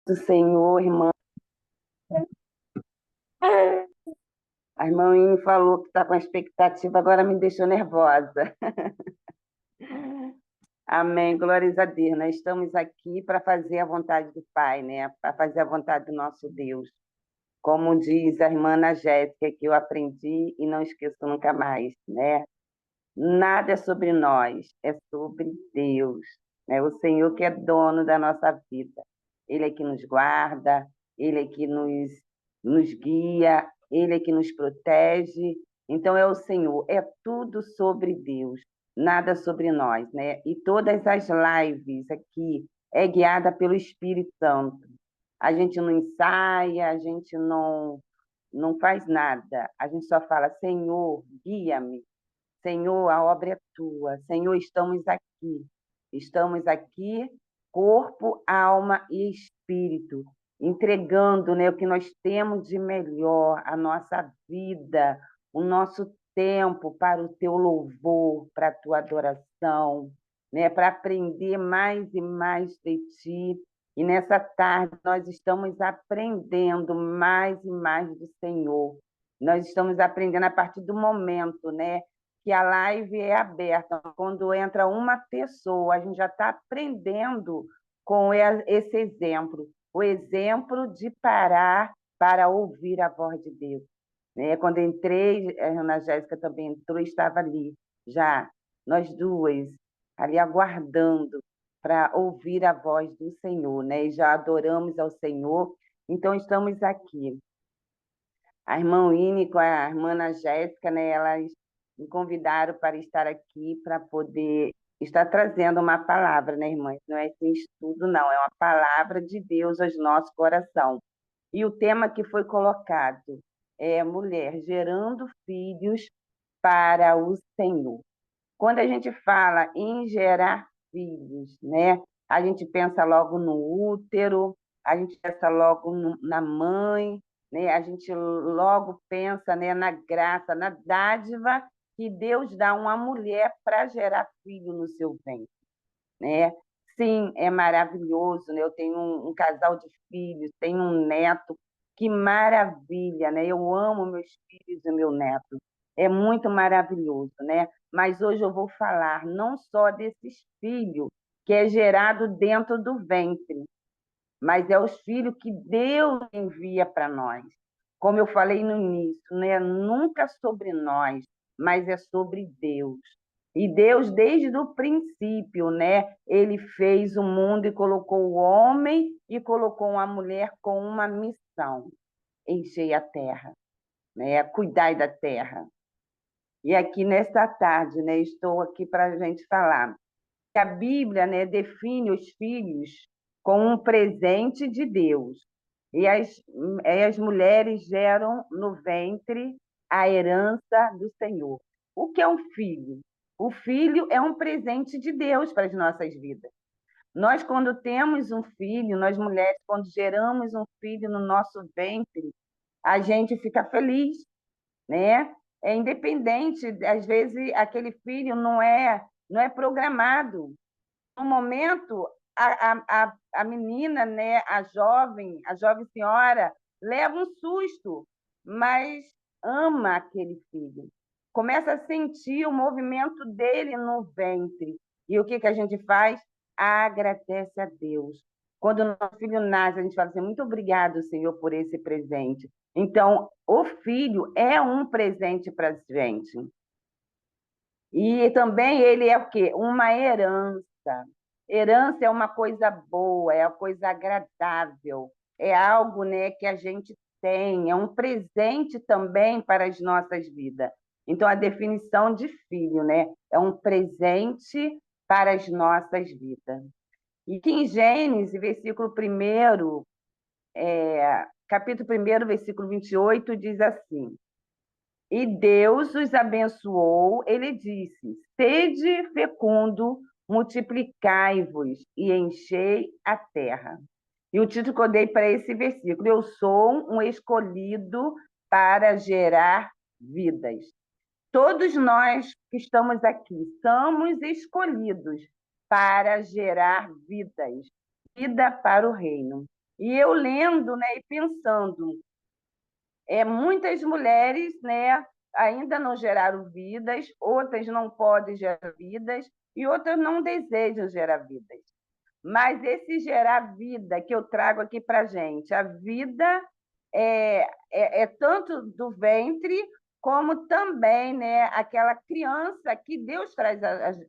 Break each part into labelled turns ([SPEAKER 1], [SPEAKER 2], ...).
[SPEAKER 1] Do Senhor, irmã. A irmã Ine falou que está com a expectativa, agora me deixou nervosa. Amém, glórias a Deus. Nós estamos aqui para fazer a vontade do Pai, né? Para fazer a vontade do nosso Deus. Como diz a irmã Ana Jéssica, que eu aprendi e não esqueço nunca mais, né? Nada é sobre nós, é sobre Deus, né? O Senhor que é dono da nossa vida. Ele é que nos guarda, Ele é que nos guia, Ele é que nos protege. Então é o Senhor, é tudo sobre Deus, nada sobre nós, né? E todas as lives aqui é guiada pelo Espírito Santo. A gente não ensaia, a gente não faz nada. A gente só fala, Senhor, guia-me. Senhor, a obra é tua. Senhor, estamos aqui. Estamos aqui, corpo, alma e espírito, entregando, né, o que nós temos de melhor, a nossa vida, o nosso tempo para o teu louvor, para a tua adoração, né, para aprender mais e mais de ti. E nessa tarde nós estamos aprendendo mais e mais do Senhor. Nós estamos aprendendo a partir do momento, né, que a live é aberta. Quando entra uma pessoa, a gente já está aprendendo com esse exemplo, o exemplo de parar para ouvir a voz de Deus. Né? Quando entrei, a Ana Jéssica também entrou e estava ali, já, nós duas, ali aguardando para ouvir a voz do Senhor, né? E já adoramos ao Senhor, então estamos aqui. A irmã Ine com a irmã Ana Jéssica, né, elas me convidaram para estar aqui para poder estar trazendo uma palavra, né, irmãs? Não é esse estudo, não, é uma palavra de Deus aos nossos coração. E o tema que foi colocado é mulher gerando filhos para o Senhor. Quando a gente fala em gerar filhos, né, a gente pensa logo no útero, a gente pensa logo na mãe, né, a gente logo pensa, né, na graça, na dádiva que Deus dá a uma mulher para gerar filho no seu ventre, né? Sim, é maravilhoso, né? Eu tenho um casal de filhos, tenho um neto, que maravilha, né? Eu amo meus filhos e meu neto. É muito maravilhoso, né? Mas hoje eu vou falar não só desses filhos que é gerado dentro do ventre, mas é os filhos que Deus envia para nós. Como eu falei no início, não é nunca sobre nós, mas é sobre Deus. E Deus, desde o princípio, né, ele fez o mundo e colocou o homem e colocou a mulher com uma missão: encher a terra, né, cuidar da terra. E aqui nesta tarde, né, estou aqui para a gente falar que a Bíblia, né, define os filhos como um presente de Deus. E as mulheres geram no ventre a herança do Senhor. O que é um filho? O filho é um presente de Deus para as nossas vidas. Nós, quando temos um filho, nós mulheres, quando geramos um filho no nosso ventre, a gente fica feliz, né? É independente, às vezes aquele filho não é programado. No momento, a menina, né, a jovem senhora, leva um susto, mas ama aquele filho. Começa a sentir o movimento dele no ventre. E o que, que a gente faz? Agradece a Deus. Quando o nosso filho nasce, a gente fala assim, muito obrigado, Senhor, por esse presente. Então, o filho é um presente para a gente. E também ele é o quê? Uma herança. Herança é uma coisa boa, é uma coisa agradável, é algo, né, que a gente tem, é um presente também para as nossas vidas. Então, a definição de filho, né, é um presente para as nossas vidas. E que em Gênesis, versículo 1, capítulo 1, versículo 28, diz assim: e Deus os abençoou, ele disse: sede fecundo, multiplicai-vos e enchei a terra. E o título que eu dei para esse versículo: eu sou um escolhido para gerar vidas. Todos nós que estamos aqui somos escolhidos para gerar vidas, vida para o reino. E eu lendo, né, e pensando, muitas mulheres, né, ainda não geraram vidas, outras não podem gerar vidas e outras não desejam gerar vidas. Mas esse gerar vida que eu trago aqui para a gente, a vida é tanto do ventre, como também, né, aquela criança que Deus traz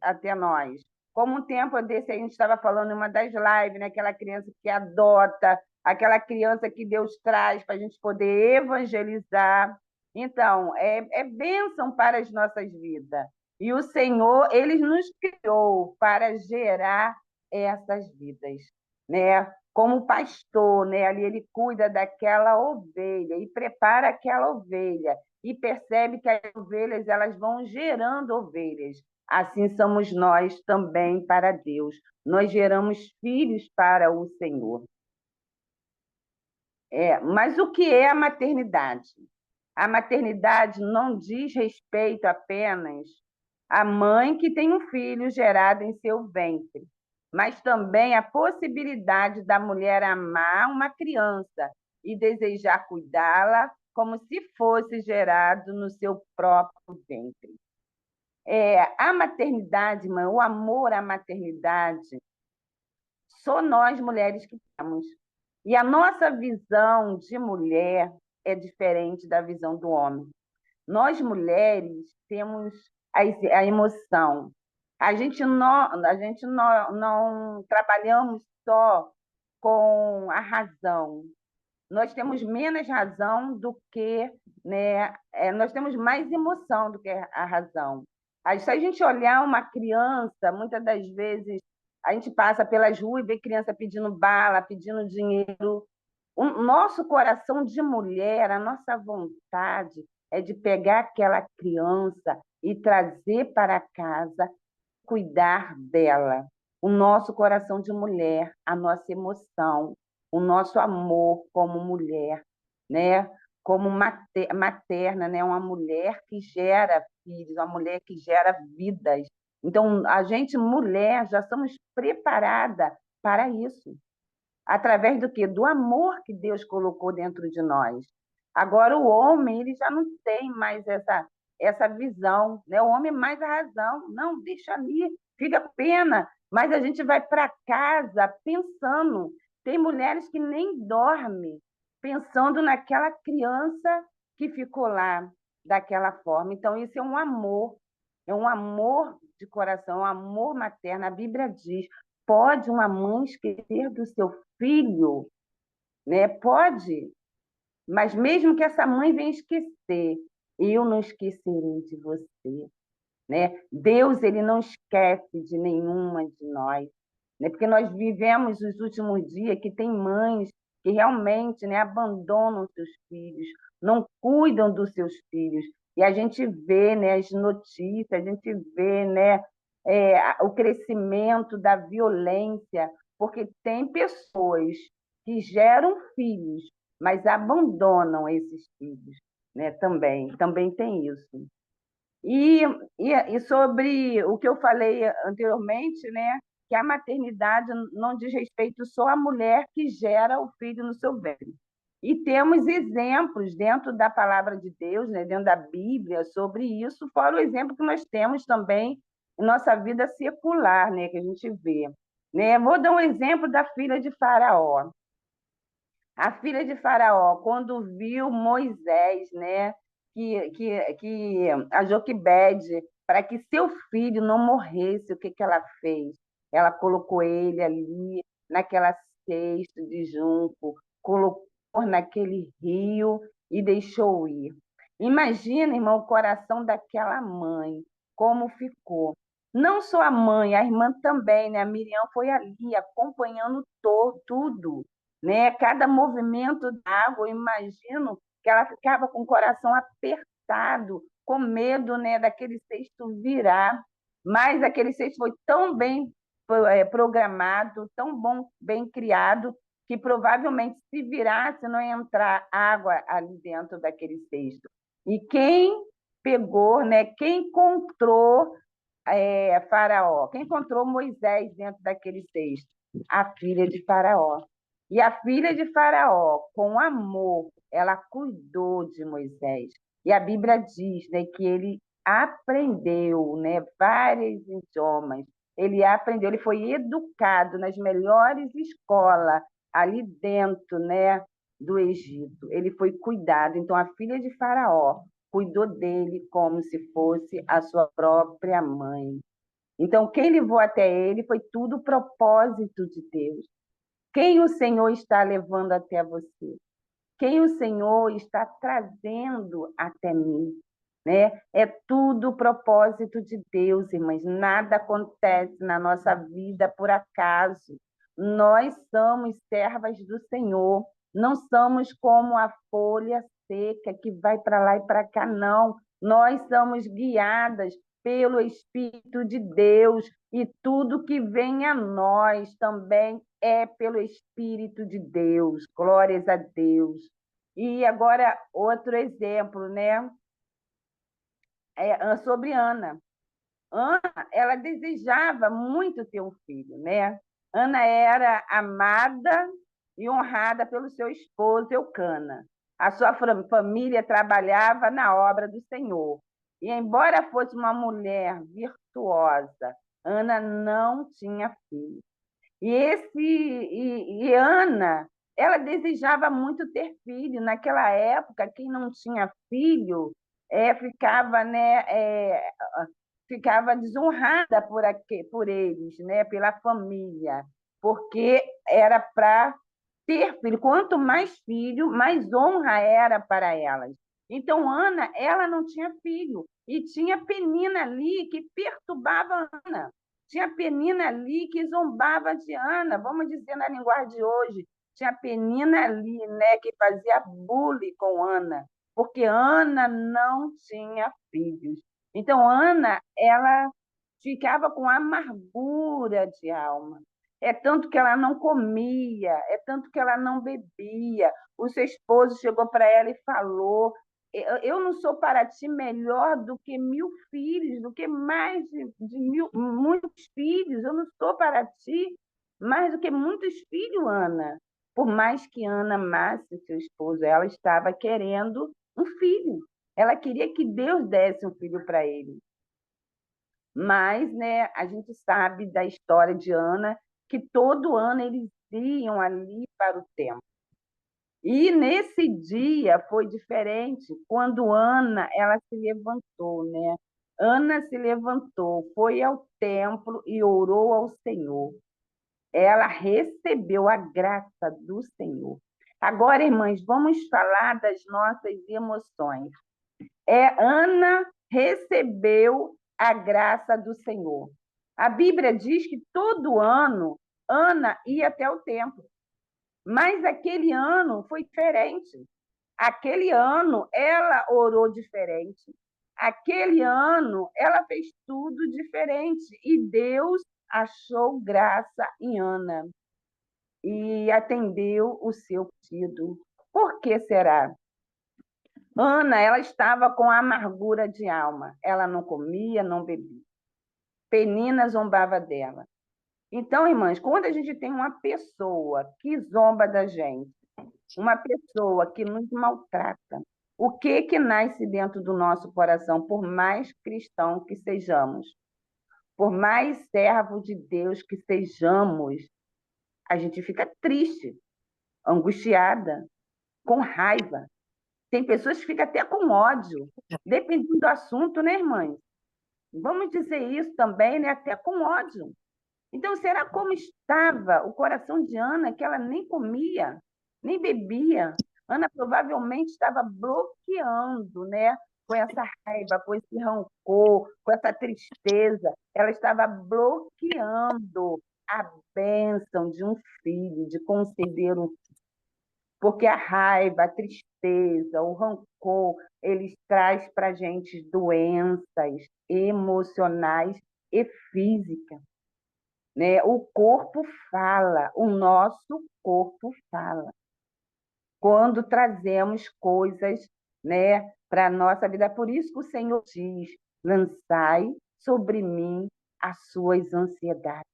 [SPEAKER 1] até nós. Como um tempo desse a gente estava falando em uma das lives, né, aquela criança que adota, aquela criança que Deus traz para a gente poder evangelizar. Então, é bênção para as nossas vidas. E o Senhor, Ele nos criou para gerar essas vidas, né? Como pastor, né? Ali ele cuida daquela ovelha e prepara aquela ovelha e percebe que as ovelhas elas vão gerando ovelhas. Assim somos nós também para Deus. Nós geramos filhos para o Senhor. Mas o que é a maternidade? A maternidade não diz respeito apenas à mãe que tem um filho gerado em seu ventre, mas também a possibilidade da mulher amar uma criança e desejar cuidá-la como se fosse gerado no seu próprio ventre. A maternidade, mãe, o amor à maternidade, só nós mulheres que temos. E a nossa visão de mulher é diferente da visão do homem. Nós mulheres temos a emoção. A gente não trabalhamos só com a razão. Nós temos menos razão do que, né? Nós temos mais emoção do que a razão. Aí, se a gente olhar uma criança, muitas das vezes a gente passa pelas ruas e vê criança pedindo bala, pedindo dinheiro. O nosso coração de mulher, a nossa vontade é de pegar aquela criança e trazer para casa, cuidar dela. O nosso coração de mulher, a nossa emoção, o nosso amor como mulher, né? Como materna, né? Uma mulher que gera filhos, uma mulher que gera vidas. Então, a gente, mulher, já somos preparada para isso. Através do quê? Do amor que Deus colocou dentro de nós. Agora, o homem, ele já não tem mais essa visão, né? O homem é mais a razão. Não, deixa ali, fica pena. Mas a gente vai para casa pensando. Tem mulheres que nem dormem pensando naquela criança que ficou lá daquela forma. Então, isso é um amor de coração, um amor materno. A Bíblia diz: pode uma mãe esquecer do seu filho, né? Pode, mas mesmo que essa mãe venha esquecer, eu não esquecerei de você, né? Deus, ele não esquece de nenhuma de nós, né? Porque nós vivemos os últimos dias que tem mães que realmente, né, abandonam seus filhos, não cuidam dos seus filhos. E a gente vê, né, as notícias, a gente vê, né, o crescimento da violência, porque tem pessoas que geram filhos, mas abandonam esses filhos, né, também tem isso. E, e sobre o que eu falei anteriormente, né, que a maternidade não diz respeito só à mulher que gera o filho no seu ventre. E temos exemplos dentro da palavra de Deus, né, dentro da Bíblia, sobre isso, fora o exemplo que nós temos também em nossa vida secular, né, que a gente vê. Né? Vou dar um exemplo da filha de Faraó. A filha de Faraó, quando viu Moisés, né, que a Joquebede, para que seu filho não morresse, o que, que ela fez? Ela colocou ele ali, naquela cesta de junco, colocou naquele rio e deixou ir. Imagina, irmão, o coração daquela mãe, como ficou. Não só a mãe, a irmã também, né? A Miriam foi ali acompanhando tudo, né? Cada movimento da água, eu imagino que ela ficava com o coração apertado, com medo, né, daquele cesto virar. Mas aquele cesto foi tão bem programado, tão bem criado, que provavelmente se virasse não ia entrar água ali dentro daquele cesto. E quem pegou, né, quem encontrou Faraó, quem encontrou Moisés dentro daquele cesto? A filha de Faraó. E a filha de Faraó, com amor, ela cuidou de Moisés. E a Bíblia diz, né, que ele aprendeu, né, vários idiomas. Ele aprendeu, ele foi educado nas melhores escolas ali dentro, né, do Egito. Ele foi cuidado. Então, a filha de Faraó cuidou dele como se fosse a sua própria mãe. Então, quem levou até ele foi tudo propósito de Deus. Quem o Senhor está levando até você? Quem o Senhor está trazendo até mim? Né? É tudo propósito de Deus, irmãs. Nada acontece na nossa vida por acaso. Nós somos servas do Senhor. Não somos como a folha seca que vai para lá e para cá, não. Nós somos guiadas pelo Espírito de Deus e tudo que vem a nós também é pelo Espírito de Deus. Glórias a Deus. E agora, outro exemplo, né? Sobre Ana. Ana, ela desejava muito ter um filho, né? Ana era amada e honrada pelo seu esposo Eucana. A sua família trabalhava na obra do Senhor. E embora fosse uma mulher virtuosa, Ana não tinha filho. E Ana, ela desejava muito ter filho. Naquela época, quem não tinha filho ficava, né, ficava desonrada por eles, né, pela família, porque era para ter filho. Quanto mais filho, mais honra era para elas. Então, Ana, ela não tinha filho. E tinha Penina ali que perturbava Ana. Tinha Penina ali que zombava de Ana, vamos dizer na linguagem de hoje. Tinha Penina ali, né, que fazia bullying com Ana, porque Ana não tinha filhos. Então, Ana, ela ficava com amargura de alma. É tanto que ela não comia, é tanto que ela não bebia. O seu esposo chegou para ela e falou: eu não sou para ti melhor do que 1.000 filhos, do que mais muitos filhos. Eu não sou para ti mais do que muitos filhos, Ana. Por mais que Ana amasse seu esposo, ela estava querendo um filho. Ela queria que Deus desse um filho para ele. Mas, né, a gente sabe da história de Ana, que todo ano eles iam ali para o templo. E nesse dia foi diferente, quando Ana, ela se levantou, né? Ana se levantou, foi ao templo e orou ao Senhor. Ela recebeu a graça do Senhor. Agora, irmãs, vamos falar das nossas emoções. Ana recebeu a graça do Senhor. A Bíblia diz que todo ano Ana ia até o templo, mas aquele ano foi diferente. Aquele ano ela orou diferente. Aquele ano ela fez tudo diferente e Deus achou graça em Ana e atendeu o seu pedido. Por que será? Ana, ela estava com amargura de alma. Ela não comia, não bebia. Penina zombava dela. Então, irmãs, quando a gente tem uma pessoa que zomba da gente, uma pessoa que nos maltrata, o que nasce dentro do nosso coração, por mais cristão que sejamos, por mais servo de Deus que sejamos, a gente fica triste, angustiada, com raiva. Tem pessoas que ficam até com ódio, dependendo do assunto, né, irmãs? Vamos dizer isso também, né? Até com ódio. Então, será como estava o coração de Ana, que ela nem comia, nem bebia? Ana provavelmente estava bloqueando, né? Com essa raiva, com esse rancor, com essa tristeza. Ela estava bloqueando a bênção de um filho, de conceder um, porque a raiva, a tristeza, o rancor, eles traz para a gente doenças emocionais e físicas, né? O corpo fala, o nosso corpo fala. Quando trazemos coisas, né, para a nossa vida. Por isso que o Senhor diz: lançai sobre mim as suas ansiedades.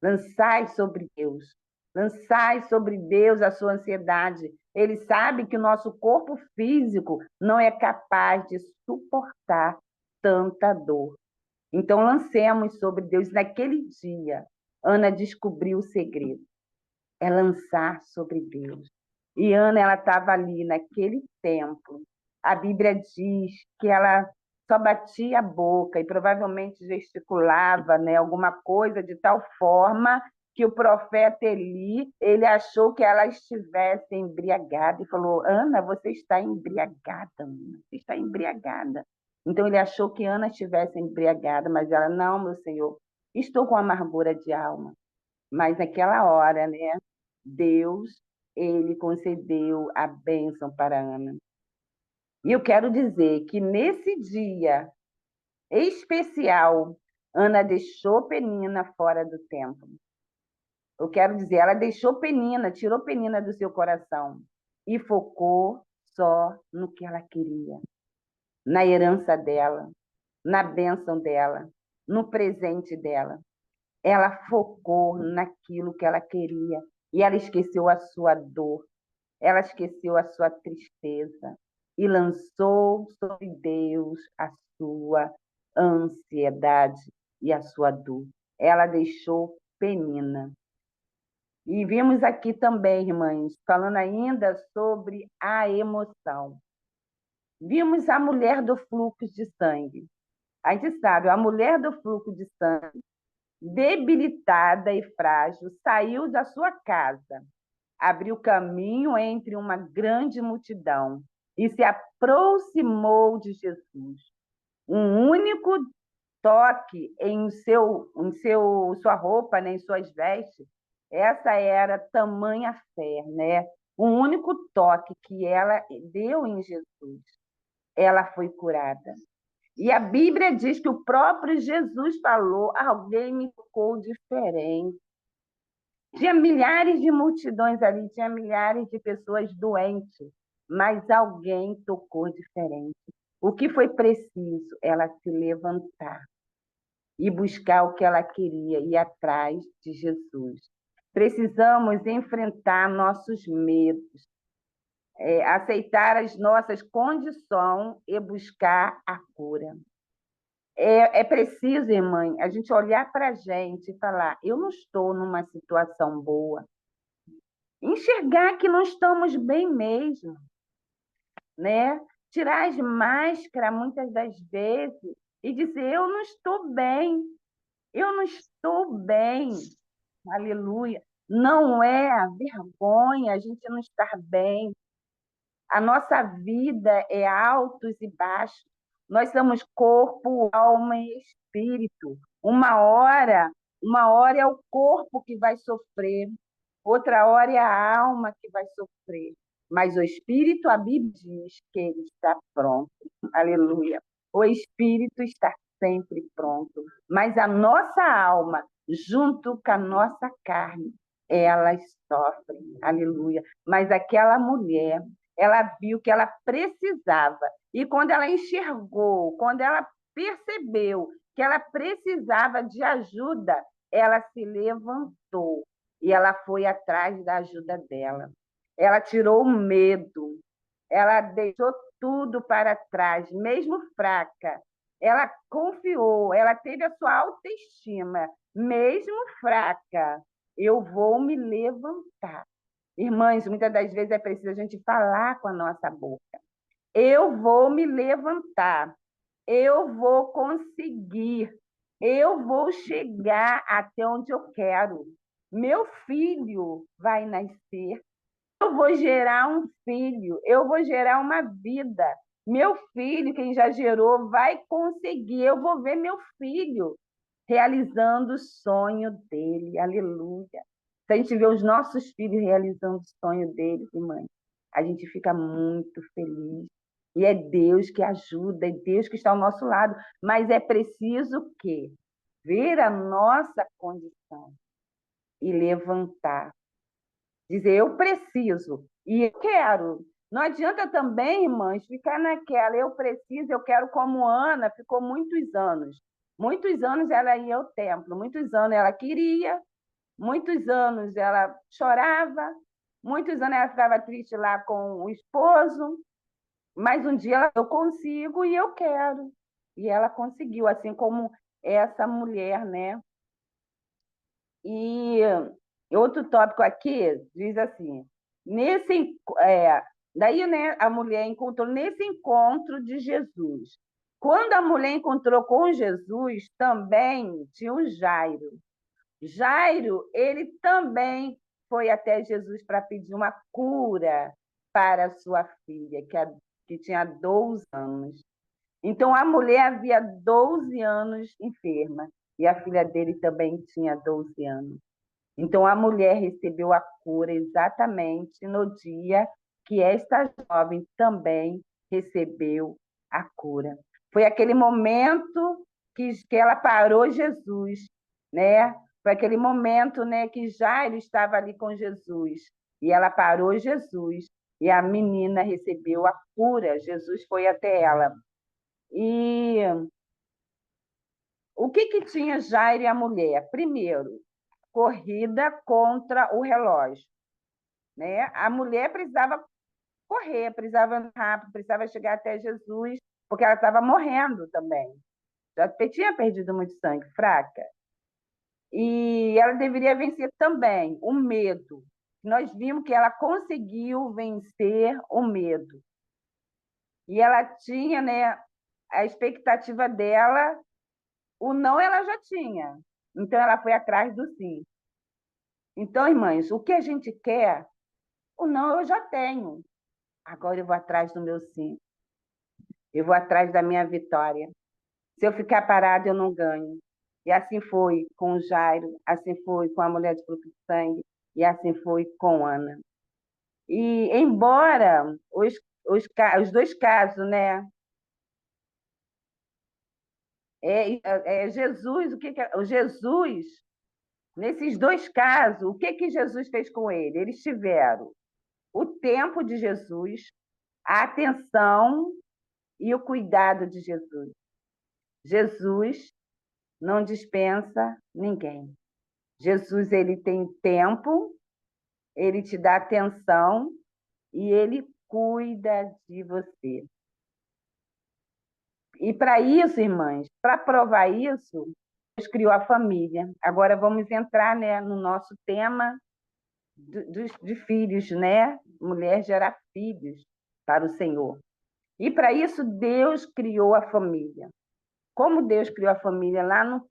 [SPEAKER 1] Lançai sobre Deus. Lançai sobre Deus a sua ansiedade. Ele sabe que o nosso corpo físico não é capaz de suportar tanta dor. Então, lancemos sobre Deus. Naquele dia, Ana descobriu o segredo. É lançar sobre Deus. E Ana, ela estava ali naquele templo. A Bíblia diz que ela só batia a boca e provavelmente gesticulava, né, alguma coisa de tal forma que o profeta Eli, ele achou que ela estivesse embriagada e falou: Ana, você está embriagada, Ana, você está embriagada. Então ele achou que Ana estivesse embriagada, mas ela: não, meu Senhor, estou com amargura de alma. Mas naquela hora, né, Deus, ele concedeu a bênção para Ana. E eu quero dizer que nesse dia especial, Ana deixou Penina fora do templo. Eu quero dizer, ela deixou Penina, tirou Penina do seu coração e focou só no que ela queria, na herança dela, na bênção dela, no presente dela. Ela focou naquilo que ela queria e ela esqueceu a sua dor, ela esqueceu a sua tristeza e lançou sobre Deus a sua ansiedade e a sua dor. Ela deixou Penina. E vimos aqui também, irmãs, falando ainda sobre a emoção. Vimos a mulher do fluxo de sangue. A gente sabe, a mulher do fluxo de sangue, debilitada e frágil, saiu da sua casa, abriu caminho entre uma grande multidão e se aproximou de Jesus. Um único toque sua roupa, né, em suas vestes, essa era tamanha fé, né? Um único toque que ela deu em Jesus, ela foi curada. E a Bíblia diz que o próprio Jesus falou: alguém me tocou diferente. Tinha milhares de multidões ali, tinha milhares de pessoas doentes, mas alguém tocou diferente. O que foi preciso? Ela se levantar e buscar o que ela queria, ir atrás de Jesus. Precisamos enfrentar nossos medos, aceitar as nossas condições e buscar a cura. É preciso, irmã, a gente olhar para a gente e falar: eu não estou numa situação boa. Enxergar que não estamos bem mesmo, né? Tirar as máscaras muitas das vezes e dizer: eu não estou bem, eu não estou bem. Aleluia. Não é a vergonha a gente não estar bem. A nossa vida é altos e baixos. Nós somos corpo, alma e espírito. Uma hora é o corpo que vai sofrer, outra hora é a alma que vai sofrer. Mas o espírito, a Bíblia diz que ele está pronto. Aleluia. O espírito está sempre pronto. Mas a nossa alma, junto com a nossa carne, elas sofrem. Aleluia. Mas aquela mulher, ela viu que ela precisava. E quando ela enxergou, quando ela percebeu que ela precisava de ajuda, ela se levantou e ela foi atrás da ajuda dela. Ela tirou o medo, ela deixou tudo para trás, mesmo fraca. Ela confiou, ela teve a sua autoestima, mesmo fraca. Eu vou me levantar. Irmãs, muitas das vezes é preciso a gente falar com a nossa boca. Eu vou me levantar. Eu vou conseguir. Eu vou chegar até onde eu quero. Meu filho vai nascer. Eu vou gerar um filho. Eu vou gerar uma vida. Meu filho, quem já gerou, vai conseguir. Eu vou ver meu filho realizando o sonho dele. Aleluia. Se a gente vê os nossos filhos realizando o sonho deles, mãe, a gente fica muito feliz. E é Deus que ajuda, é Deus que está ao nosso lado. Mas é preciso o quê? Ver a nossa condição e levantar. Dizer: eu preciso e eu quero. Não adianta também, irmãs, ficar naquela: eu preciso, eu quero, como Ana ficou muitos anos. Muitos anos ela ia ao templo, muitos anos ela queria, Muitos anos ela chorava, muitos anos ela ficava triste lá com o esposo, mas um dia ela, eu consigo e eu quero. E ela conseguiu, assim como essa mulher, né? E outro tópico aqui diz assim, nesse, daí, né, a mulher encontrou nesse encontro de Jesus. Quando a mulher encontrou com Jesus, também tinha o Jairo. Jairo, ele também foi até Jesus para pedir uma cura para sua filha, que tinha 12 anos. Então, a mulher havia 12 anos enferma, e a filha dele também tinha 12 anos. Então, a mulher recebeu a cura exatamente no dia que esta jovem também recebeu a cura. Foi aquele momento que ela parou Jesus, né? Foi aquele momento, né, que Jairo estava ali com Jesus e ela parou Jesus e a menina recebeu a cura. Jesus foi até ela. E o que tinha Jairo e a mulher? Primeiro, corrida contra o relógio, né? A mulher precisava correr, precisava andar rápido, precisava chegar até Jesus, porque ela estava morrendo também. Já tinha perdido muito sangue, fraca. E ela deveria vencer também o medo. Nós vimos que ela conseguiu vencer o medo. E ela tinha, né, a expectativa dela, o não ela já tinha. Então ela foi atrás do sim. Então, irmãs, o que a gente quer, o não eu já tenho. Agora eu vou atrás do meu sim. Eu vou atrás da minha vitória. Se eu ficar parado, eu não ganho. E assim foi com o Jairo, assim foi com a mulher de fruto de sangue, e assim foi com Ana. E embora os dois casos, né? Jesus, o Jesus, nesses dois casos, o que Jesus fez com ele? Eles tiveram o tempo de Jesus, a atenção e o cuidado de Jesus. Jesus não dispensa ninguém. Jesus, ele tem tempo, ele te dá atenção e ele cuida de você. E para isso, irmãs, para provar isso, Deus criou a família. Agora vamos entrar, né, no nosso tema de filhos, né? Mulher gera filhos para o Senhor. E para isso, Deus criou a família. Como Deus criou a família lá no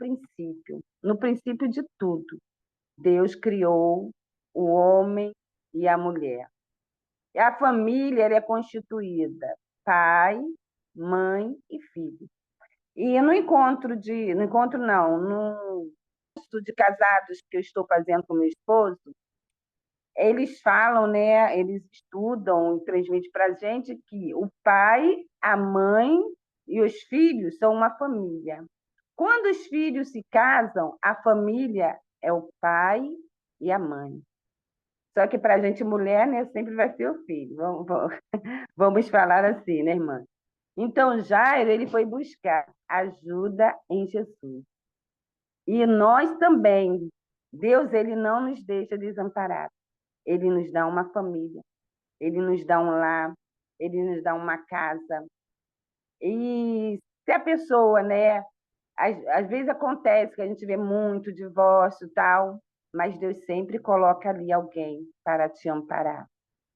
[SPEAKER 1] princípio de tudo, Deus criou o homem e a mulher. E a família é constituída pai, mãe e filho. E no encontro não, no curso de casados que eu estou fazendo com meu esposo, eles falam, né, eles estudam e transmitem para a gente que o pai, a mãe e os filhos são uma família. Quando os filhos se casam, a família é o pai e a mãe. Só que para a gente mulher, né, sempre vai ser o filho. Vamos falar assim, né, irmã? Então, Jairo, ele foi buscar ajuda em Jesus. E nós também. Deus, ele não nos deixa desamparados. Ele nos dá uma família, ele nos dá um lar, ele nos dá uma casa. E se a pessoa, né, às vezes acontece que a gente vê muito divórcio e tal, mas Deus sempre coloca ali alguém para te amparar.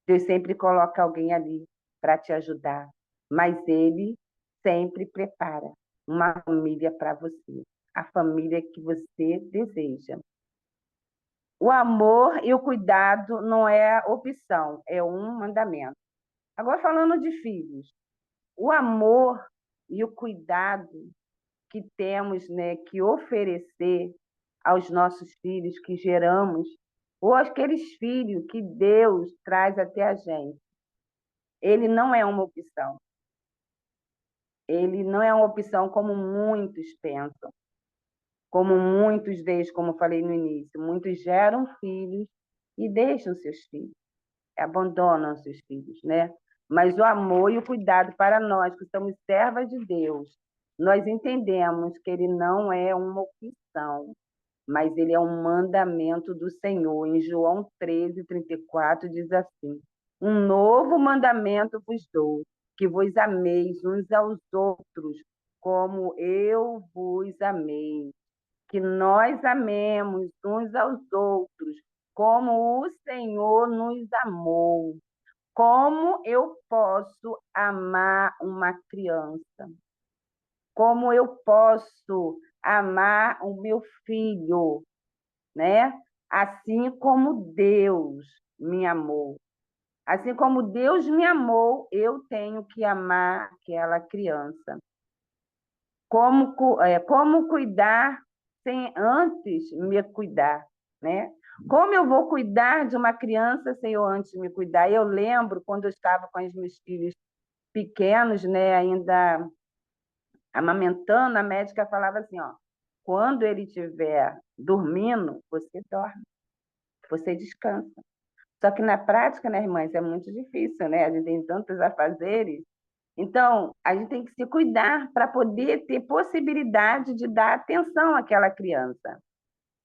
[SPEAKER 1] Deus sempre coloca alguém ali para te ajudar. Mas Ele sempre prepara uma família para você, a família que você deseja. O amor e o cuidado não é opção, é um mandamento. Agora, falando de filhos, o amor e o cuidado que temos, né, que oferecer aos nossos filhos que geramos, ou aqueles filhos que Deus traz até a gente, ele não é uma opção. Ele não é uma opção como muitos pensam, como muitos deixam, como eu falei no início, muitos geram filhos e deixam seus filhos, abandonam seus filhos, né? Mas o amor e o cuidado para nós, que somos servas de Deus, nós entendemos que ele não é uma opção, mas ele é um mandamento do Senhor. Em João 13:34 diz assim: um novo mandamento vos dou, que vos ameis uns aos outros, como eu vos amei. Que nós amemos uns aos outros, como o Senhor nos amou. Como eu posso amar uma criança? Como eu posso amar o meu filho, né? Assim como Deus me amou. Assim como Deus me amou, eu tenho que amar aquela criança. Como cuidar sem antes me cuidar, né? Como eu vou cuidar de uma criança sem eu antes me cuidar? Eu lembro quando eu estava com os meus filhos pequenos, né, ainda amamentando, a médica falava assim, ó, quando ele estiver dormindo, você dorme, você descansa. Só que na prática, né, irmãs, é muito difícil, né? A gente tem tantos afazeres. Então, a gente tem que se cuidar para poder ter possibilidade de dar atenção àquela criança.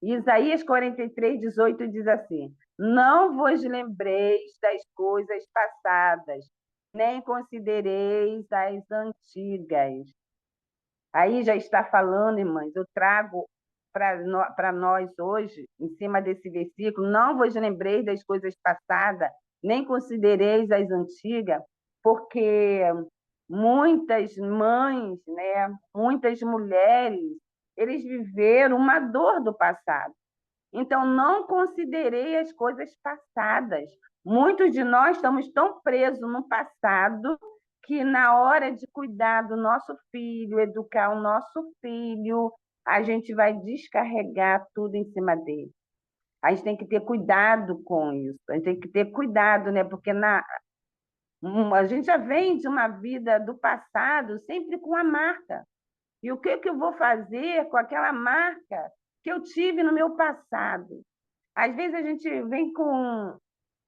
[SPEAKER 1] Isaías 43:18 diz assim: não vos lembreis das coisas passadas, nem considereis as antigas. Aí já está falando, irmãs, eu trago para nós hoje, em cima desse versículo, não vos lembreis das coisas passadas, nem considereis as antigas, porque muitas mães, né, muitas mulheres, eles viveram uma dor do passado. Então, não considerei as coisas passadas. Muitos de nós estamos tão presos no passado que, na hora de cuidar do nosso filho, educar o nosso filho, a gente vai descarregar tudo em cima dele. A gente tem que ter cuidado com isso. A gente tem que ter cuidado, né? Porque a gente já vem de uma vida do passado sempre com a marca. E o que eu vou fazer com aquela marca que eu tive no meu passado? Às vezes a gente vem com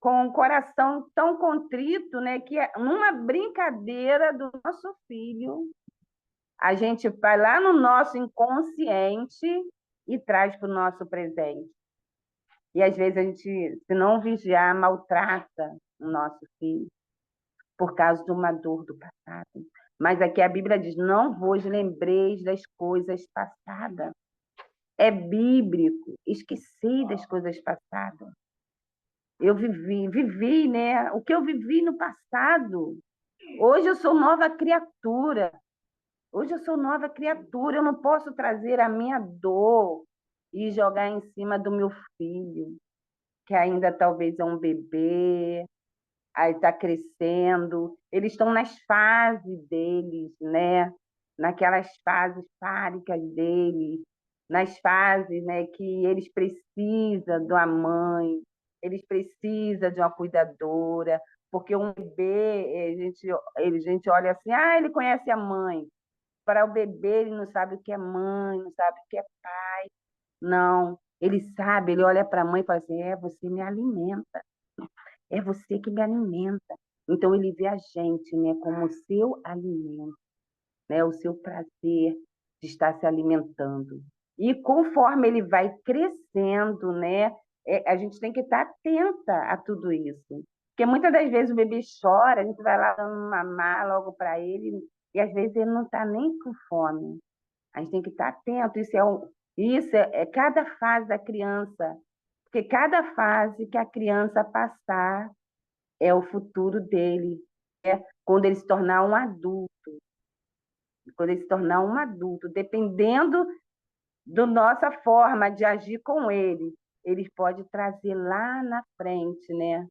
[SPEAKER 1] um coração tão contrito, né, que numa brincadeira do nosso filho, a gente vai lá no nosso inconsciente e traz para o nosso presente. E às vezes a gente, se não vigiar, maltrata o nosso filho por causa de uma dor do passado. Mas aqui a Bíblia diz: não vos lembreis das coisas passadas. É bíblico, esqueci das coisas passadas. Eu vivi, né? O que eu vivi no passado. Hoje eu sou nova criatura. Hoje eu sou nova criatura. Eu não posso trazer a minha dor e jogar em cima do meu filho, que ainda talvez é um bebê, aí está crescendo. Eles estão nas fases deles, né? Naquelas fases fáricas deles, nas fases, né, que eles precisam de uma mãe, eles precisam de uma cuidadora, porque um bebê, a gente olha assim, ah, ele conhece a mãe. Para o bebê, ele não sabe o que é mãe, não sabe o que é pai. Não, ele sabe, ele olha para a mãe e fala assim, você me alimenta. É você que me alimenta. Então, ele vê a gente, né, como o seu alimento, né, o seu prazer de estar se alimentando. E conforme ele vai crescendo, né, a gente tem que estar atenta a tudo isso. Porque muitas das vezes o bebê chora, a gente vai lá dando mamar logo para ele, e às vezes ele não está nem com fome. A gente tem que estar atento. Isso é cada fase da criança. Porque cada fase que a criança passar, é o futuro dele, quando ele se tornar um adulto. Quando ele se tornar um adulto, dependendo da nossa forma de agir com ele, ele pode trazer lá na frente, né,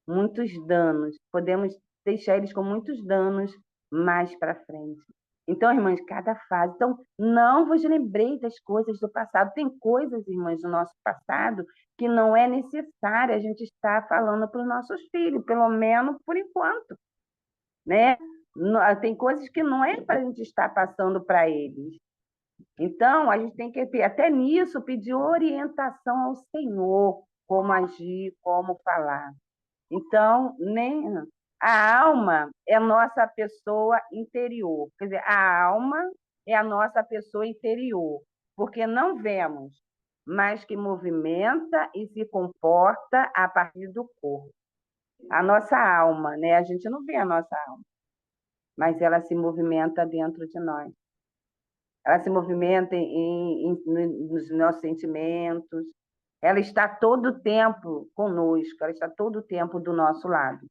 [SPEAKER 1] muitos danos. Podemos deixar eles com muitos danos mais para frente. Então, irmãs, cada fase. Então, não vos lembrei das coisas do passado. Tem coisas, irmãs, do nosso passado que não é necessário a gente estar falando para os nossos filhos, pelo menos por enquanto, né? Tem coisas que não é para a gente estar passando para eles. Então, a gente tem que, até nisso, pedir orientação ao Senhor, como agir, como falar. Então, nem a alma é a nossa pessoa interior. Quer dizer, a alma é a nossa pessoa interior, porque não vemos. mas que movimenta e se comporta a partir do corpo. A nossa alma, né? A gente não vê a nossa alma, mas ela se movimenta dentro de nós. Ela se movimenta nos nossos sentimentos. Ela está todo o tempo conosco, ela está todo o tempo do nosso lado.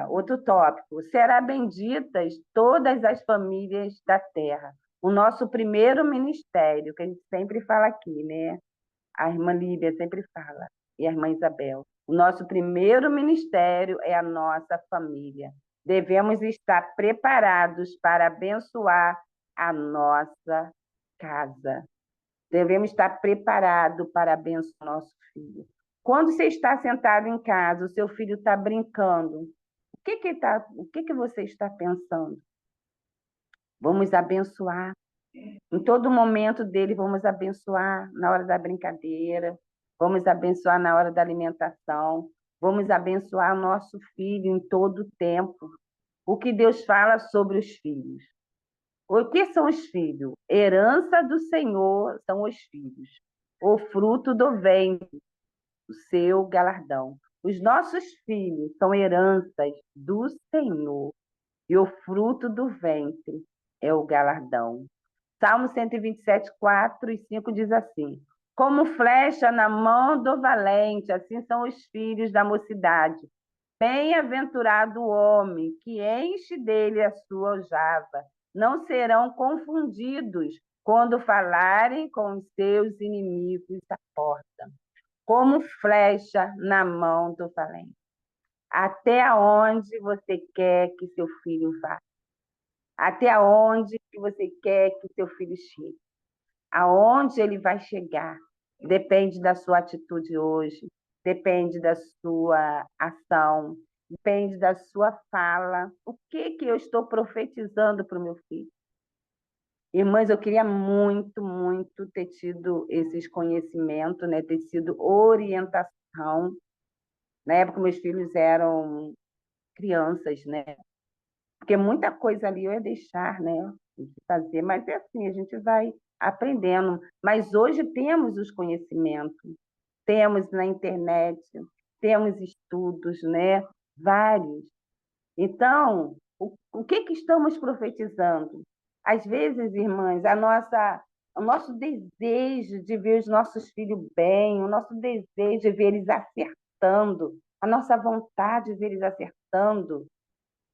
[SPEAKER 1] Outro tópico. Será benditas todas as famílias da terra. O nosso primeiro ministério, que a gente sempre fala aqui, né? A irmã Líbia sempre fala, e a irmã Isabel. O nosso primeiro ministério é a nossa família. Devemos estar preparados para abençoar a nossa casa. Devemos estar preparados para abençoar o nosso filho. Quando você está sentado em casa, o seu filho está brincando, o que você está pensando? Vamos abençoar. Em todo momento dele, vamos abençoar na hora da brincadeira, vamos abençoar na hora da alimentação, vamos abençoar o nosso filho em todo o tempo. O que Deus fala sobre os filhos? O que são os filhos? Herança do Senhor são os filhos. O fruto do ventre, o seu galardão. Os nossos filhos são heranças do Senhor. E o fruto do ventre é o galardão. Salmo 127, 4 e 5 diz assim: como flecha na mão do valente, assim são os filhos da mocidade. Bem-aventurado o homem que enche dele a sua aljava. Não serão confundidos quando falarem com os seus inimigos à porta. Como flecha na mão do valente. Até onde você quer que seu filho vá? Até onde que você quer que seu filho chegue? Aonde ele vai chegar? Depende da sua atitude hoje, depende da sua ação, depende da sua fala. O que eu estou profetizando para o meu filho? Irmãs, eu queria muito, muito ter tido esses conhecimentos, né? Ter sido orientação. Na época, meus filhos eram crianças, né? Porque muita coisa ali eu ia deixar, né, de fazer, mas é assim, a gente vai aprendendo. Mas hoje temos os conhecimentos, temos na internet, temos estudos, né, vários. Então, o que estamos profetizando? Às vezes, irmãs, o nosso desejo de ver os nossos filhos bem, o nosso desejo de ver eles acertando, a nossa vontade de ver eles acertando,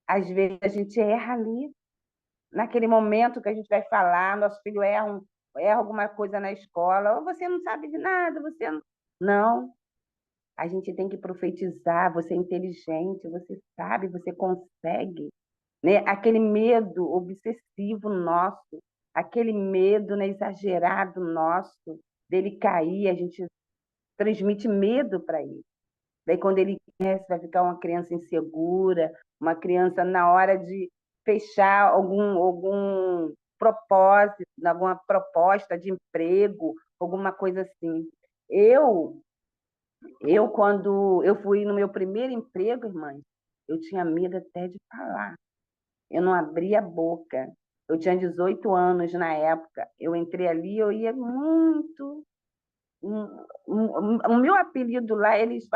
[SPEAKER 1] às vezes a gente erra ali, naquele momento que a gente vai falar, nosso filho erra alguma coisa na escola, ou você não sabe de nada, você não. Não, a gente tem que profetizar, você é inteligente, você sabe, você consegue. Né? Aquele medo obsessivo nosso, aquele medo, né, exagerado nosso, dele cair, a gente transmite medo para ele. Daí, quando ele cresce, vai ficar uma criança insegura, uma criança na hora de fechar algum propósito, alguma proposta de emprego, alguma coisa assim. Eu, quando eu fui no meu primeiro emprego, irmãs, eu tinha medo até de falar. Eu não abria a boca. Eu tinha 18 anos na época. Eu entrei ali, eu ia muito. O meu apelido lá, eles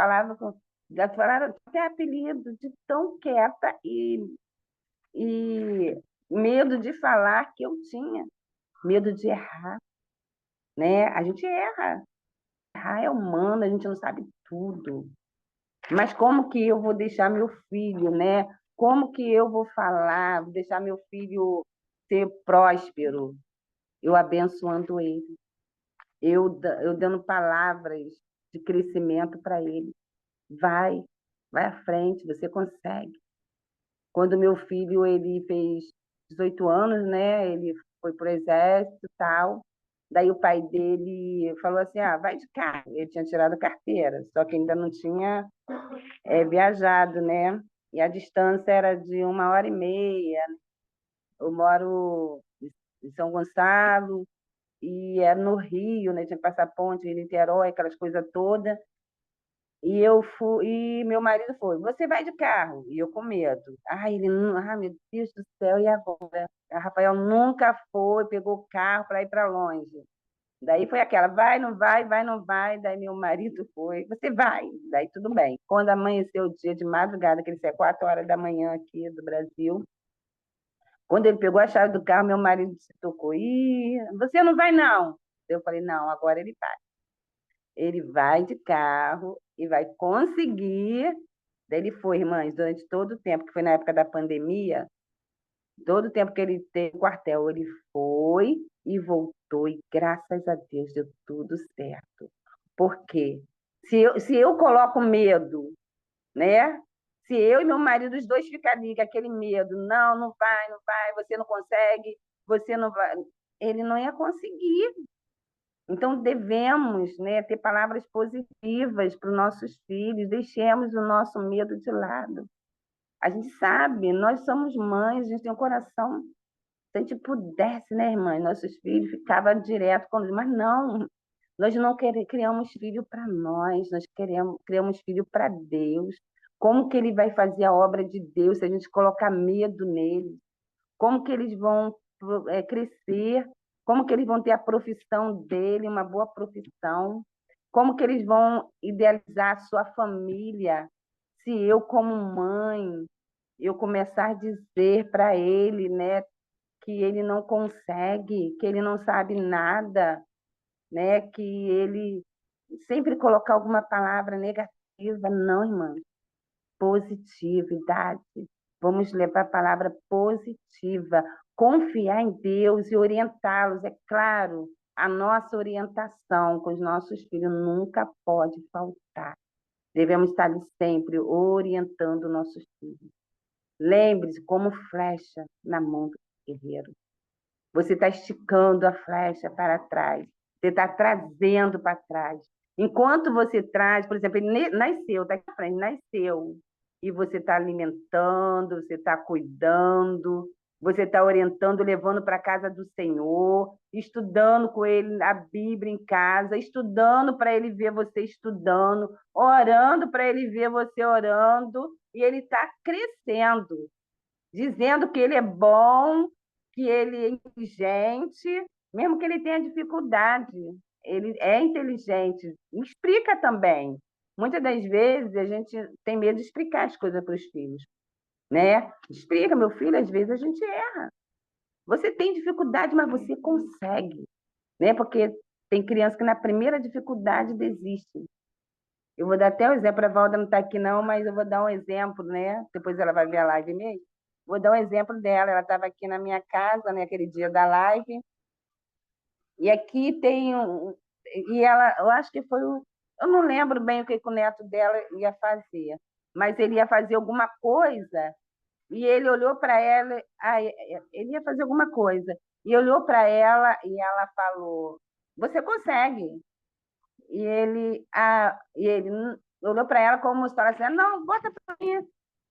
[SPEAKER 1] já falaram até apelido de tão quieta e medo de falar que eu tinha, medo de errar, né? A gente erra, errar é humano, a gente não sabe tudo. Mas como que eu vou deixar meu filho, né? Como que eu vou falar, vou deixar meu filho ser próspero? Eu abençoando ele, eu dando palavras de crescimento para ele. Vai, vai à frente, você consegue. Quando meu filho ele fez 18 anos, né? Ele foi para o exército e tal. Daí o pai dele falou assim: ah, vai de carro. Ele tinha tirado a carteira, só que ainda não tinha viajado, né? E a distância era de 1h30. Eu moro em São Gonçalo e era no Rio, né? Tinha que passar ponte em Niterói, aquelas coisas todas. E eu fui, e meu marido foi, você vai de carro? E eu com medo. Ai, ele não, ai, meu Deus do céu, e agora? A Rafael nunca foi, pegou o carro para ir para longe. Daí foi aquela, vai, não vai, vai, não vai. Daí meu marido foi, você vai. Daí tudo bem. Quando amanheceu o dia de madrugada, que ele saiu 4 horas da manhã aqui do Brasil, quando ele pegou a chave do carro, meu marido se tocou. Ih, você não vai, não. Eu falei, não, agora ele vai. Ele vai de carro e vai conseguir. Daí ele foi, irmãs, durante todo o tempo, que foi na época da pandemia, todo o tempo que ele teve o quartel, ele foi e voltou, e graças a Deus deu tudo certo. Por quê? Se eu coloco medo, né? Se eu e meu marido, os dois ficam ali com aquele medo, não, não vai, não vai, você não consegue, você não vai, ele não ia conseguir. Então, devemos, né, ter palavras positivas para os nossos filhos, deixemos o nosso medo de lado. A gente sabe, nós somos mães, a gente tem um coração. Se a gente pudesse, né, irmã, nossos filhos ficavam direto com eles, mas não, nós não criamos filho para nós criamos filho para Deus. Como que ele vai fazer a obra de Deus se a gente colocar medo neles? Como que eles vão crescer? Como que eles vão ter a profissão dele, uma boa profissão? Como que eles vão idealizar a sua família? Se eu, como mãe, eu começar a dizer para ele, né, que ele não consegue, que ele não sabe nada, né, que ele sempre colocar alguma palavra negativa, não, irmã, positividade. Vamos levar a palavra positiva, confiar em Deus e orientá-los. É claro, a nossa orientação com os nossos filhos nunca pode faltar. Devemos estar ali sempre orientando nossos filhos. Lembre-se, como flecha na mão do guerreiro. Você está esticando a flecha para trás. Você está trazendo para trás. Enquanto você traz, por exemplo, ele nasceu, está aqui na frente, nasceu. E você está alimentando, você está cuidando, você está orientando, levando para a casa do Senhor, estudando com ele a Bíblia em casa, estudando para ele ver você estudando, orando para ele ver você orando, e ele está crescendo, dizendo que ele é bom, que ele é inteligente, mesmo que ele tenha dificuldade, ele é inteligente. Explica também. Muitas das vezes a gente tem medo de explicar as coisas para os filhos, né? Explica, meu filho, às vezes a gente erra. Você tem dificuldade, mas você consegue, né? Porque tem criança que na primeira dificuldade desiste. Eu vou dar até um exemplo, a Valda não está aqui não, mas eu vou dar um exemplo, né? Depois ela vai ver a live mesmo. Vou dar um exemplo dela. Ela estava aqui na minha casa, né, aquele dia da live, e aqui tem e ela, eu acho que foi eu não lembro bem o que o neto dela ia fazer, mas ele ia fazer alguma coisa, e ele olhou para ela, ele ia fazer alguma coisa, e olhou para ela e ela falou: "Você consegue". E ele olhou para ela como se falasse assim: "Não, bota para mim".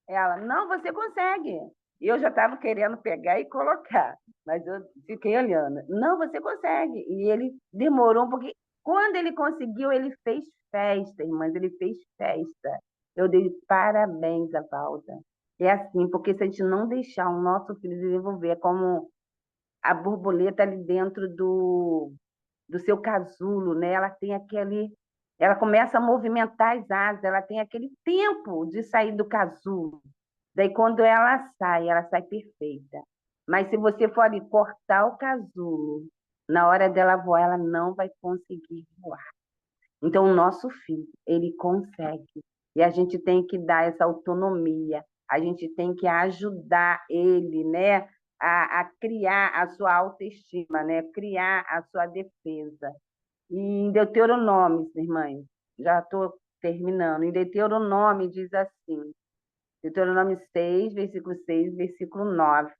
[SPEAKER 1] Ela: "Não, você consegue". E eu já estava querendo pegar e colocar, mas eu fiquei olhando. "Não, você consegue". E ele demorou um pouquinho. Quando ele conseguiu, ele fez festa, irmãs, ele fez festa. Eu dei parabéns à Valda. É assim, porque se a gente não deixar o nosso filho desenvolver, é como a borboleta ali dentro do seu casulo, né? Ela começa a movimentar as asas, ela tem aquele tempo de sair do casulo. Daí, quando ela sai perfeita. Mas se você for ali cortar o casulo, na hora dela voar, ela não vai conseguir voar. Então, o nosso filho, ele consegue. E a gente tem que dar essa autonomia, a gente tem que ajudar ele, né, a criar a sua autoestima, né, criar a sua defesa. E em Deuteronômio, irmãs, já estou terminando, em Deuteronômio diz assim, Deuteronômio 6, versículo 6, versículo 9.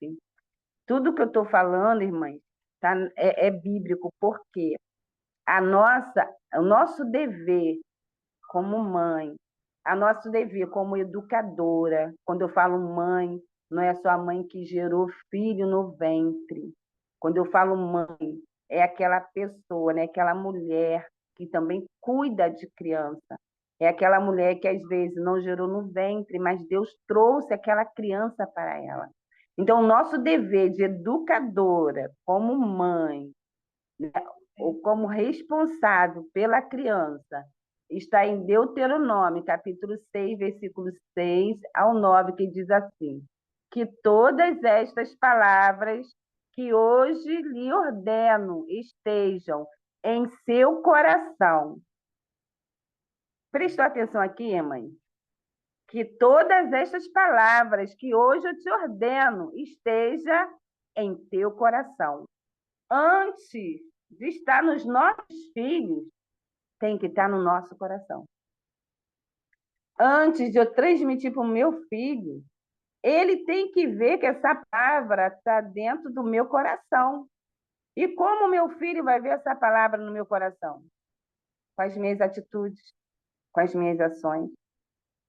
[SPEAKER 1] Tudo que eu estou falando, irmãs, tá, é bíblico, porque o nosso dever como mãe, a nosso dever como educadora, quando eu falo mãe, não é só a mãe que gerou filho no ventre. Quando eu falo mãe, é aquela pessoa, né, aquela mulher que também cuida de criança. É aquela mulher que às vezes não gerou no ventre, mas Deus trouxe aquela criança para ela. Então, o nosso dever de educadora, como mãe, né, ou como responsável pela criança, está em Deuteronômio, capítulo 6, versículos 6 ao 9, que diz assim: que todas estas palavras que hoje lhe ordeno estejam em seu coração. Prestou atenção aqui, mãe? Que todas estas palavras que hoje eu te ordeno esteja em teu coração. Antes de estar nos nossos filhos, tem que estar no nosso coração. Antes de eu transmitir para o meu filho, ele tem que ver que essa palavra está dentro do meu coração. E como meu filho vai ver essa palavra no meu coração? Com as minhas atitudes, com as minhas ações.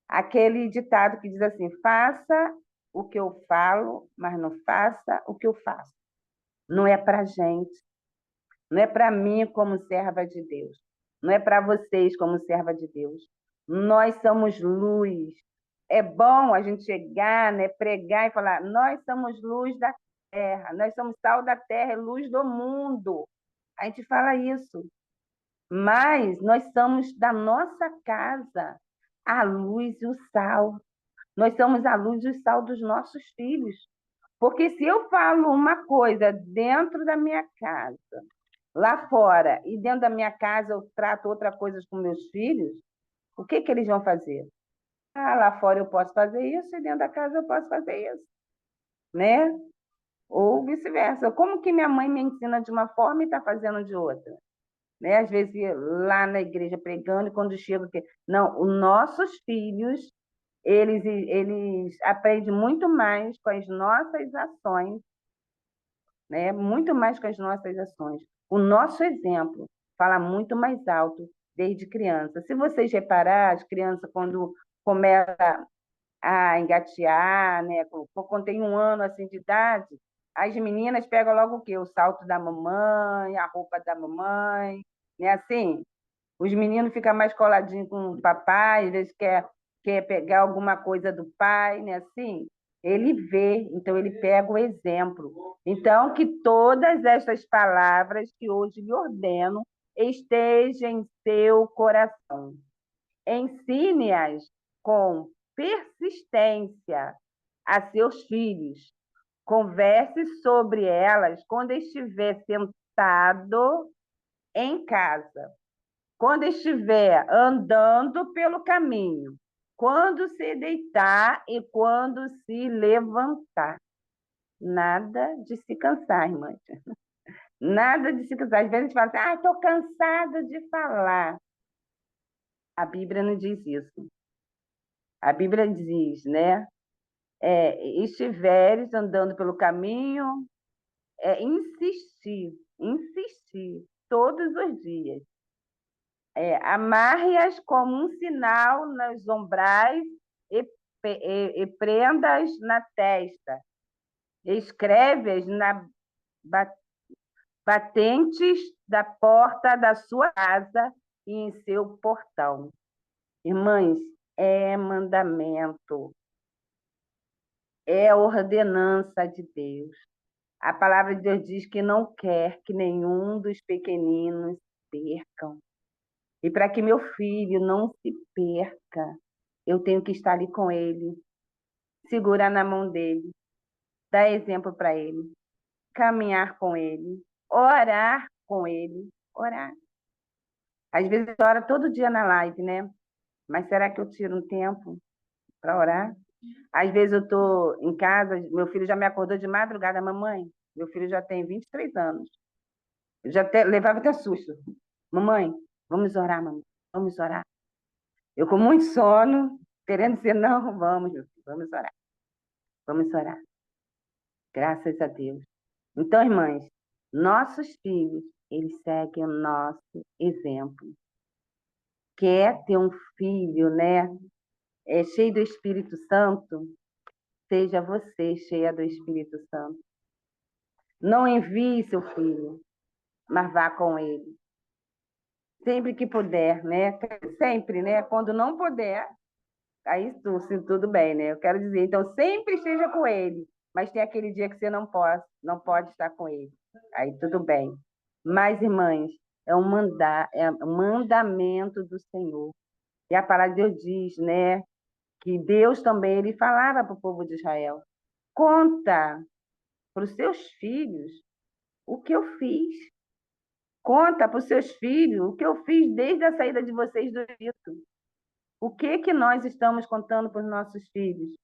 [SPEAKER 1] Aquele ditado que diz assim: faça o que eu falo, mas não faça o que eu faço. Não é para a gente, não é para mim como serva de Deus, não é para vocês como serva de Deus. Nós somos luz. É bom a gente chegar, né, pregar e falar: nós somos luz da terra, nós somos sal da terra e luz do mundo. A gente fala isso, mas nós somos da nossa casa a luz e o sal. Nós somos a luz e o sal dos nossos filhos. Porque se eu falo uma coisa dentro da minha casa, lá fora, e dentro da minha casa eu trato outra coisa com meus filhos, o que que eles vão fazer? Ah, lá fora eu posso fazer isso e dentro da casa eu posso fazer isso, né? Ou vice-versa. Como que minha mãe me ensina de uma forma e está fazendo de outra? Né? Às vezes lá na igreja pregando e quando chego aqui... Não, os nossos filhos, eles aprendem muito mais com as nossas ações, né? Muito mais com as nossas ações. O nosso exemplo fala muito mais alto desde criança. Se vocês reparar, as crianças, quando começam a engatear, né? Quando tem 1 ano assim de idade, as meninas pegam logo o quê? O salto da mamãe, a roupa da mamãe, né? Assim, os meninos ficam mais coladinhos com o papai, às vezes quer pegar alguma coisa do pai, né? Assim, ele vê, então ele pega o exemplo. Então, que todas estas palavras que hoje lhe ordeno estejam em seu coração. Ensine-as com persistência a seus filhos. Converse sobre elas quando estiver sentado em casa, quando estiver andando pelo caminho, quando se deitar e quando se levantar. Nada de se cansar, irmãs. Nada de se cansar. Às vezes a gente fala assim: estou cansado de falar. A Bíblia não diz isso. A Bíblia diz, né? Estiveres andando pelo caminho, insistir todos os dias. Amarre-as como um sinal nos ombrais e prenda-as na testa. Escreve-as na batentes da porta da sua casa e em seu portão. Irmãs, é mandamento, é ordenança de Deus. A palavra de Deus diz que não quer que nenhum dos pequeninos percam. E para que meu filho não se perca, eu tenho que estar ali com ele, segurar na mão dele, dar exemplo para ele, caminhar com ele, orar com ele, orar. Às vezes eu oro todo dia na live, né? Mas será que eu tiro um tempo para orar? Às vezes eu estou em casa, meu filho já me acordou de madrugada: mamãe, meu filho já tem 23 anos. Eu já levava até susto. Mamãe, vamos orar, mamãe, vamos orar. Eu com muito sono, querendo dizer: não, vamos, meu filho, vamos orar. Vamos orar. Graças a Deus. Então, irmãs, nossos filhos, eles seguem o nosso exemplo. Quer ter um filho, né, cheio do Espírito Santo? Seja você cheia do Espírito Santo. Não envie seu filho, mas vá com ele. Sempre que puder, né? Sempre, né? Quando não puder, aí tudo bem, né? Eu quero dizer, então sempre esteja com ele, mas tem aquele dia que você não pode estar com ele. Aí tudo bem. Mas, irmãs, é um mandamento do Senhor. E a palavra de Deus diz, né, que Deus também ele falava para o povo de Israel: conta para os seus filhos o que eu fiz. Conta para os seus filhos o que eu fiz desde a saída de vocês do Egito. O que que nós estamos contando para os nossos filhos?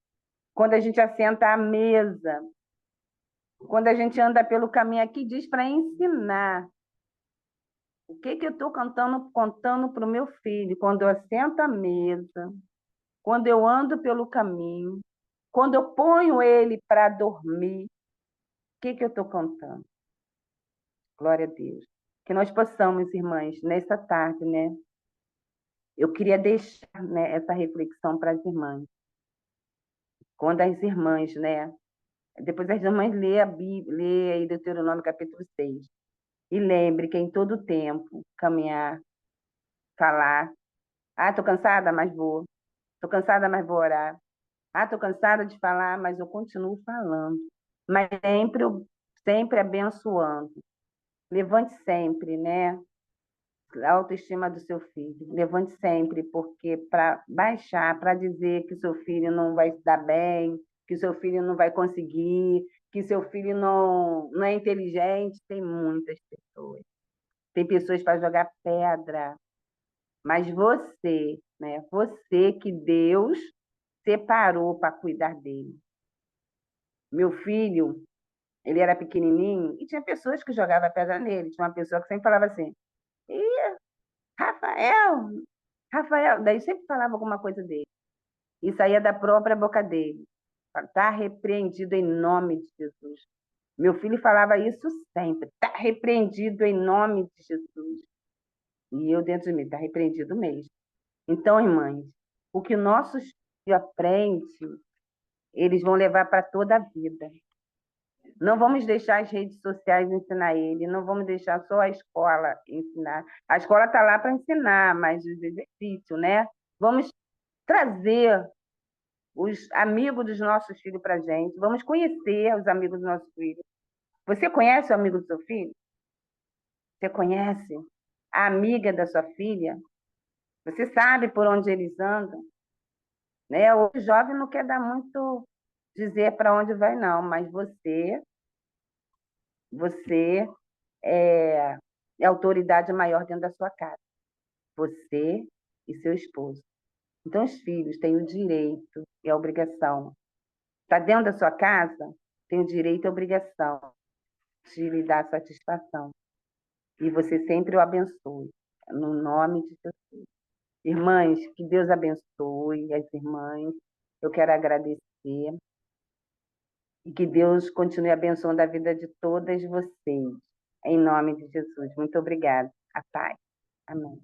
[SPEAKER 1] Quando a gente assenta à mesa, quando a gente anda pelo caminho aqui, diz para ensinar. O que que eu estou contando para o meu filho quando eu assento à mesa, quando eu ando pelo caminho, quando eu ponho ele para dormir? O que que eu estou contando? Glória a Deus. Que nós possamos, irmãs, nessa tarde, né? Eu queria deixar, né, essa reflexão para as irmãs. Quando as irmãs, né? Depois as irmãs lê a Bíblia, lê aí Deuteronômio capítulo 6. E lembre que em todo tempo, caminhar, falar. Ah, estou cansada, mas vou. Estou cansada, mas vou orar. Ah, estou cansada de falar, mas eu continuo falando. Mas sempre abençoando. Levante sempre, né? A autoestima do seu filho. Levante sempre, porque para baixar, para dizer que seu filho não vai se dar bem, que seu filho não vai conseguir, que seu filho não é inteligente, tem muitas pessoas. Tem pessoas para jogar pedra, mas você, né? Você que Deus separou para cuidar dele. Meu filho, ele era pequenininho e tinha pessoas que jogavam pedra nele. Tinha uma pessoa que sempre falava assim: Ih, Rafael, Rafael. Daí sempre falava alguma coisa dele. E saía da própria boca dele. Está repreendido em nome de Jesus. Meu filho falava isso sempre. Está repreendido em nome de Jesus. E eu dentro de mim, está repreendido mesmo. Então, irmãs, o que nossos filhos aprendem, eles vão levar para toda a vida. Não vamos deixar as redes sociais ensinar ele, não vamos deixar só a escola ensinar. A escola está lá para ensinar, mas os exercícios, né? Vamos trazer os amigos dos nossos filhos para a gente, vamos conhecer os amigos dos nossos filhos. Você conhece o amigo do seu filho? Você conhece a amiga da sua filha? Você sabe por onde eles andam? Né? O jovem não quer dar muito dizer para onde vai, não, mas você é, é a autoridade maior dentro da sua casa. Você e seu esposo. Então, os filhos têm o direito e a obrigação. Está dentro da sua casa, tem o direito e a obrigação de lhe dar satisfação. E você sempre o abençoe. No nome de Jesus. Irmãs, que Deus abençoe as irmãs. Eu quero agradecer. E que Deus continue abençoando a vida de todas vocês. Em nome de Jesus. Muito obrigada. A paz. Amém.